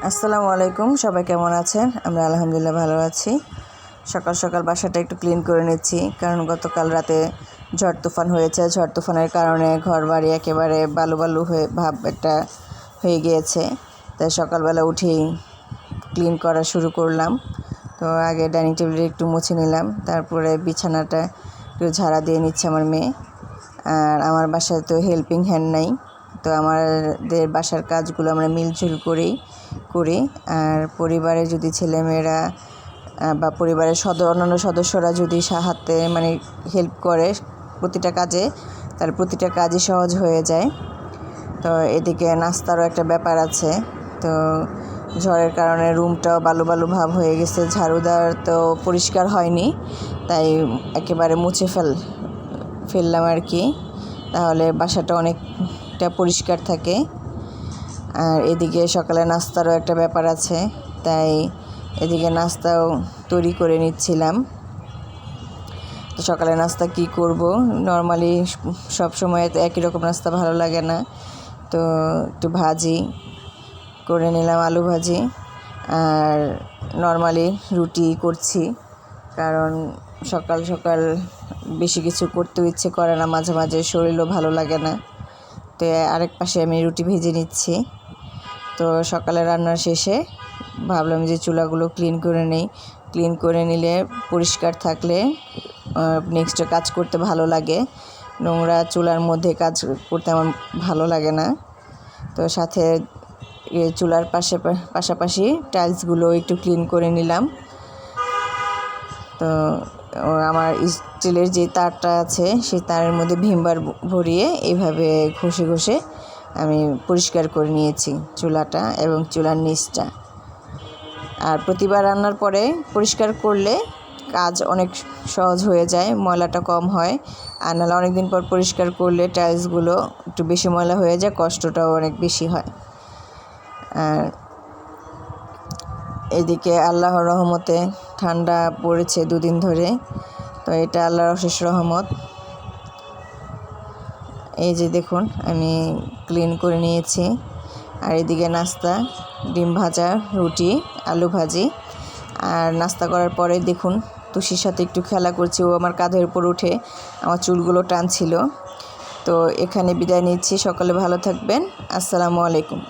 আসসালামু আলাইকুম, সবাই কেমন আছেন? আমরা আলহামদুলিল্লাহ ভালো আছি। সকাল সকাল বাসাটা একটু ক্লিন করে নিচ্ছি, কারণ গতকাল রাতে ঝড় তুফান হয়েছে। ঝড় তুফানের কারণে ঘর বাড়ি একেবারে বালু বালু হয়ে ভাব একটা হয়ে গিয়েছে। তাই সকালবেলা উঠেই ক্লিন করা শুরু করলাম। তো আগে ডাইনিং টেবিলটা একটু মুছে নিলাম, তারপরে বিছানাটা একটু ঝাড়া দিয়ে নিচ্ছে আমার মেয়ে। আর আমার বাসায় তো হেল্পিং হ্যান্ড নাই, তো আমাদের বাসার কাজগুলো আমরা মিলজুল করেই করি। আর পরিবারে যদি ছেলেমেয়েরা বা পরিবারের অন্যান্য সদস্যরা যদি হাতে হেল্প করে প্রতিটা কাজে, তাহলে প্রতিটা কাজই সহজ হয়ে যায়। তো এদিকে নাস্তারও একটা ব্যাপার আছে। তো ঝড়ের কারণে রুমটাও বালু বালু ভাব হয়ে গেছে, ঝাড়ুদার তো পরিষ্কার হয়নি, তাই একেবারে মুছে ফেললাম আর কি, তাহলে বাসাটা অনেকটা পরিষ্কার থাকে। আর এদিকে সকালে নাস্তারও একটা ব্যাপার আছে, তাই এদিকে নাস্তাও তৈরি করে নিচ্ছিলাম। তো সকালে নাস্তা কি করব, নর্মালি সব সময় তো একই রকম নাস্তা ভালো লাগে না, তো একটু ভাজি করে নিলাম, আলু ভাজি। আর নর্মালি রুটি করছি, কারণ সকাল সকাল বেশি কিছু করতেও ইচ্ছে করে না, মাঝে মাঝে শরীরও ভালো লাগে না। তো আরেক পাশে আমি রুটি ভেজে নিচ্ছি। তো সকালে রান্নার শেষে ভাবলাম যে চুলাগুলো ক্লিন করে নেই। ক্লিন করে নিলে পরিষ্কার থাকলে নেক্সটে কাজ করতে ভালো লাগে। নোংরা চুলার মধ্যে কাজ করতে আমার ভালো লাগে না। তো সাথে চুলার পাশাপাশি টাইলসগুলো একটু ক্লিন করে নিলাম। তো আমার স্টিলের যে তারটা আছে, সেই তারের মধ্যে ভিমবার ভরিয়ে এইভাবে ঘষে ঘষে আমি পরিষ্কার করে নিয়েছি চুলাটা এবং চুলার নিচটা। আর প্রতিবার রান্নার পরে পরিষ্কার করলে কাজ অনেক সহজ হয়ে যায়, ময়লাটা কম হয়। আর নাহলে অনেক দিন পর পরিষ্কার করলে টাইলসগুলো একটু বেশি ময়লা হয়ে যায়, কষ্টটাও অনেক বেশি হয়। আর এদিকে আল্লাহর রহমতে ঠান্ডা পড়েছে 2 দিন ধরে, তো এটা আল্লাহর অশেষ রহমত। এই যে দেখুন, আমি ক্লিন করে নিয়েছি। আর এদিকে নাস্তা, ডিম ভাজা, রুটি, আলু ভাজি। আর নাস্তা করার পরে দেখুন তুষির সাথে একটু খেলা করছি, ও আমার কাঁধের উপর উঠে আমার চুলগুলো টানছিল। তো এখানে বিদায় নিচ্ছি, সকলে ভালো থাকবেন। আসসালামু আলাইকুম।